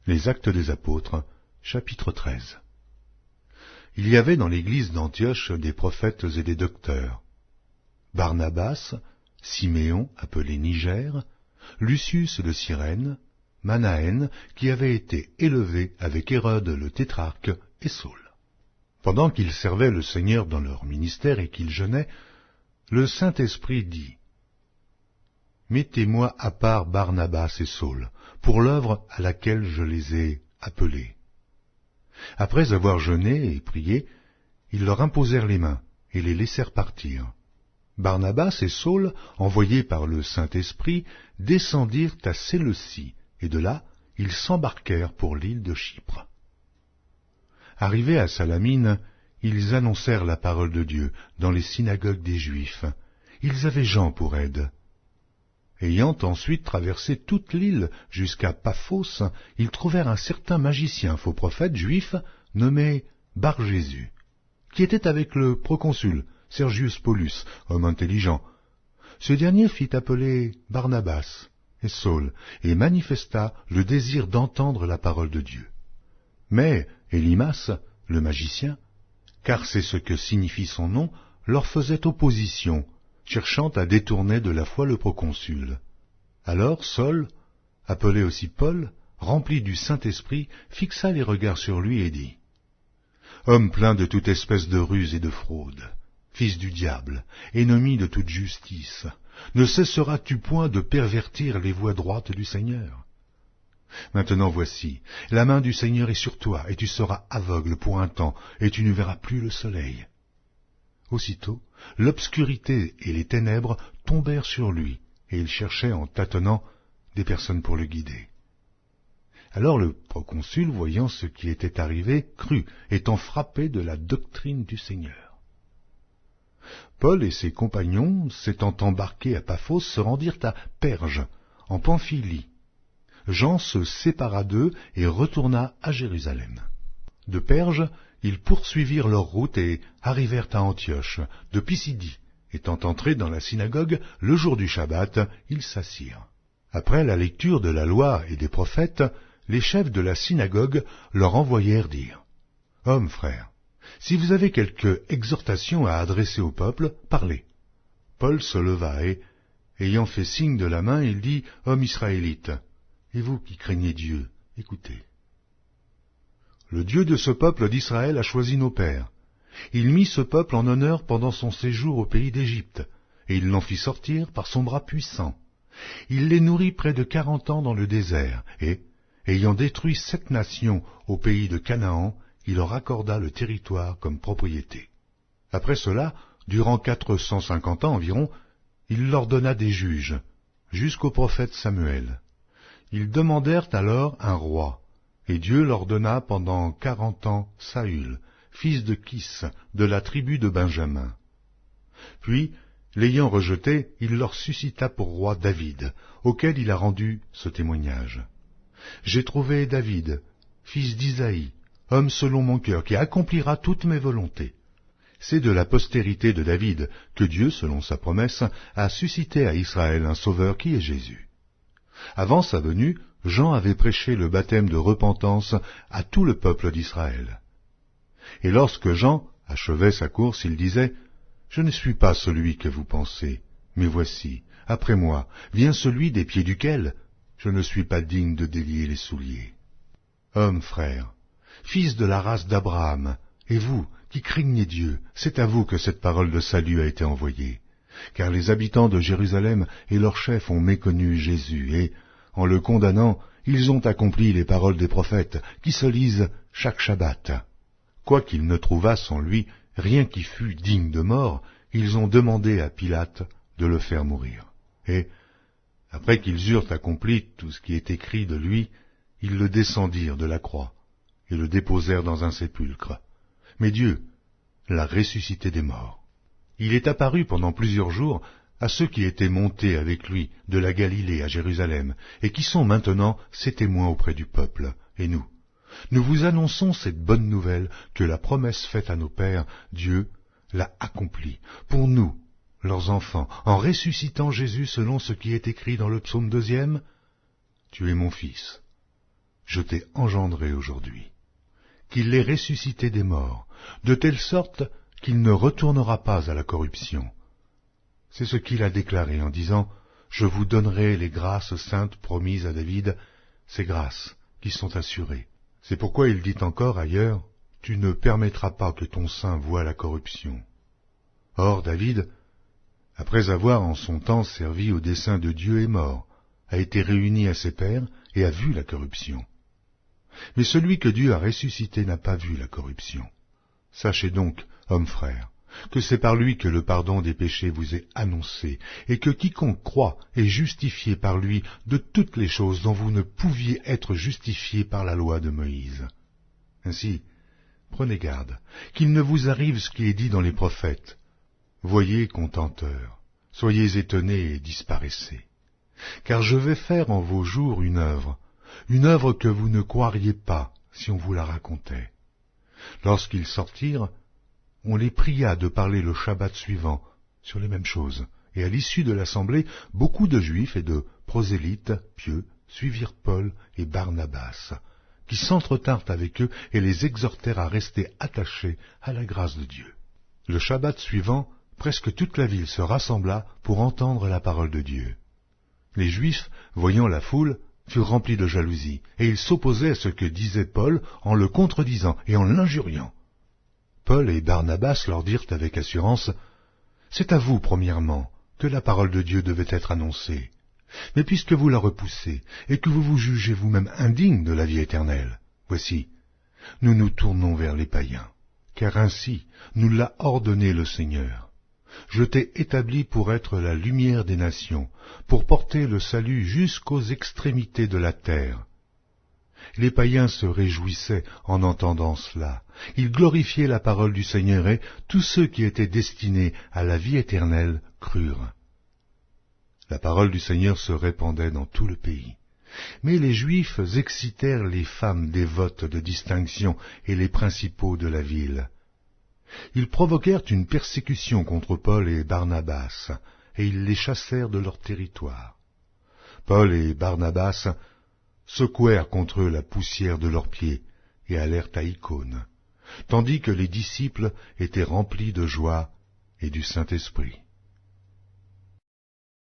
Les Actes des Apôtres, chapitre 13. Il y avait dans l'église d'Antioche des prophètes et des docteurs. Barnabas, Siméon, appelé Niger, Lucius de Cyrène, Manaën, qui avait été élevé avec Hérode le tétrarque, et Saul. Pendant qu'ils servaient le Seigneur dans leur ministère et qu'ils jeûnaient, le Saint-Esprit dit : « Mettez-moi à part Barnabas et Saul, pour l'œuvre à laquelle je les ai appelés. » Après avoir jeûné et prié, ils leur imposèrent les mains et les laissèrent partir. Barnabas et Saul, envoyés par le Saint-Esprit, descendirent à Séleucie, et de là, ils s'embarquèrent pour l'île de Chypre. Arrivés à Salamine, ils annoncèrent la parole de Dieu dans les synagogues des Juifs. Ils avaient Jean pour aide. Ayant ensuite traversé toute l'île jusqu'à Paphos, ils trouvèrent un certain magicien, faux prophète juif, nommé Bar-Jésus, qui était avec le proconsul Sergius Paulus, homme intelligent. Ce dernier fit appeler Barnabas et Saul, et manifesta le désir d'entendre la parole de Dieu. Mais Élymas, le magicien, car c'est ce que signifie son nom, leur faisait opposition, cherchant à détourner de la foi le proconsul. Alors Saul, appelé aussi Paul, rempli du Saint-Esprit, fixa les regards sur lui et dit : « Homme plein de toute espèce de ruse et de fraude, fils du diable, ennemi de toute justice, ne cesseras-tu point de pervertir les voies droites du Seigneur ? Maintenant voici, la main du Seigneur est sur toi, et tu seras aveugle pour un temps, et tu ne verras plus le soleil. » Aussitôt, l'obscurité et les ténèbres tombèrent sur lui, et il cherchait en tâtonnant des personnes pour le guider. Alors le proconsul, voyant ce qui était arrivé, crut, étant frappé de la doctrine du Seigneur. Paul et ses compagnons, s'étant embarqués à Paphos, se rendirent à Perge, en Pamphylie. Jean se sépara d'eux et retourna à Jérusalem. De Perge, ils poursuivirent leur route et arrivèrent à Antioche, de Pisidie. Étant entrés dans la synagogue, le jour du Shabbat, ils s'assirent. Après la lecture de la loi et des prophètes, les chefs de la synagogue leur envoyèrent dire : « Hommes, frères, si vous avez quelque exhortation à adresser au peuple, parlez. » Paul se leva et, ayant fait signe de la main, il dit : « Hommes israélites, et vous qui craignez Dieu, écoutez. Le Dieu de ce peuple d'Israël a choisi nos pères. Il mit ce peuple en honneur pendant son séjour au pays d'Égypte, et il l'en fit sortir par son bras puissant. Il les nourrit près de 40 ans dans le désert, et, ayant détruit 7 nations au pays de Canaan, il leur accorda le territoire comme propriété. Après cela, durant 450 ans environ, il leur donna des juges, jusqu'au prophète Samuel. Ils demandèrent alors un roi, et Dieu leur donna pendant 40 ans Saül, fils de Kis, de la tribu de Benjamin. Puis, l'ayant rejeté, il leur suscita pour roi David, auquel il a rendu ce témoignage. « J'ai trouvé David, fils d'Isaïe, homme selon mon cœur, qui accomplira toutes mes volontés. » C'est de la postérité de David que Dieu, selon sa promesse, a suscité à Israël un sauveur qui est Jésus. Avant sa venue, Jean avait prêché le baptême de repentance à tout le peuple d'Israël. Et lorsque Jean achevait sa course, il disait : « Je ne suis pas celui que vous pensez, mais voici, après moi, vient celui des pieds duquel je ne suis pas digne de délier les souliers. » Hommes, frères, fils de la race d'Abraham, et vous qui craignez Dieu, c'est à vous que cette parole de salut a été envoyée. Car les habitants de Jérusalem et leurs chefs ont méconnu Jésus, et, en le condamnant, ils ont accompli les paroles des prophètes, qui se lisent chaque Shabbat. Quoiqu'ils ne trouvassent en lui rien qui fût digne de mort, ils ont demandé à Pilate de le faire mourir. Et, après qu'ils eurent accompli tout ce qui est écrit de lui, ils le descendirent de la croix, et le déposèrent dans un sépulcre. Mais Dieu l'a ressuscité des morts. Il est apparu pendant plusieurs jours à ceux qui étaient montés avec lui de la Galilée à Jérusalem, et qui sont maintenant ses témoins auprès du peuple. Et nous vous annonçons cette bonne nouvelle que la promesse faite à nos pères, Dieu l'a accomplie pour nous, leurs enfants, en ressuscitant Jésus selon ce qui est écrit dans le psaume 2. « Tu es mon fils, je t'ai engendré aujourd'hui, qu'il l'ait ressuscité des morts, de telle sorte qu'il ne retournera pas à la corruption. C'est ce qu'il a déclaré en disant « Je vous donnerai les grâces saintes promises à David, ces grâces qui sont assurées. » C'est pourquoi il dit encore ailleurs « Tu ne permettras pas que ton sein voie la corruption. » Or David, après avoir en son temps servi au dessein de Dieu, est mort, a été réuni à ses pères et a vu la corruption. Mais celui que Dieu a ressuscité n'a pas vu la corruption. Sachez donc, hommes frères, que c'est par lui que le pardon des péchés vous est annoncé, et que quiconque croit est justifié par lui de toutes les choses dont vous ne pouviez être justifiés par la loi de Moïse. Ainsi, prenez garde, qu'il ne vous arrive ce qui est dit dans les prophètes. Voyez, contenteurs, soyez étonnés et disparaissez. Car je vais faire en vos jours une œuvre que vous ne croiriez pas si on vous la racontait. Lorsqu'ils sortirent, on les pria de parler le Shabbat suivant sur les mêmes choses, et à l'issue de l'assemblée, beaucoup de Juifs et de prosélytes pieux suivirent Paul et Barnabas, qui s'entretinrent avec eux et les exhortèrent à rester attachés à la grâce de Dieu. Le Shabbat suivant, presque toute la ville se rassembla pour entendre la parole de Dieu. Les Juifs, voyant la foule, furent remplis de jalousie, et ils s'opposaient à ce que disait Paul en le contredisant et en l'injuriant. Paul et Barnabas leur dirent avec assurance, « C'est à vous, premièrement, que la parole de Dieu devait être annoncée. Mais puisque vous la repoussez, et que vous vous jugez vous-même indigne de la vie éternelle, voici, nous nous tournons vers les païens, car ainsi nous l'a ordonné le Seigneur. Je t'ai établi pour être la lumière des nations, pour porter le salut jusqu'aux extrémités de la terre. » Les païens se réjouissaient en entendant cela. Ils glorifiaient la parole du Seigneur et tous ceux qui étaient destinés à la vie éternelle crurent. La parole du Seigneur se répandait dans tout le pays. Mais les Juifs excitèrent les femmes dévotes de distinction et les principaux de la ville. Ils provoquèrent une persécution contre Paul et Barnabas, et ils les chassèrent de leur territoire. Paul et Barnabas secouèrent contre eux la poussière de leurs pieds et allèrent à Icône, tandis que les disciples étaient remplis de joie et du Saint-Esprit.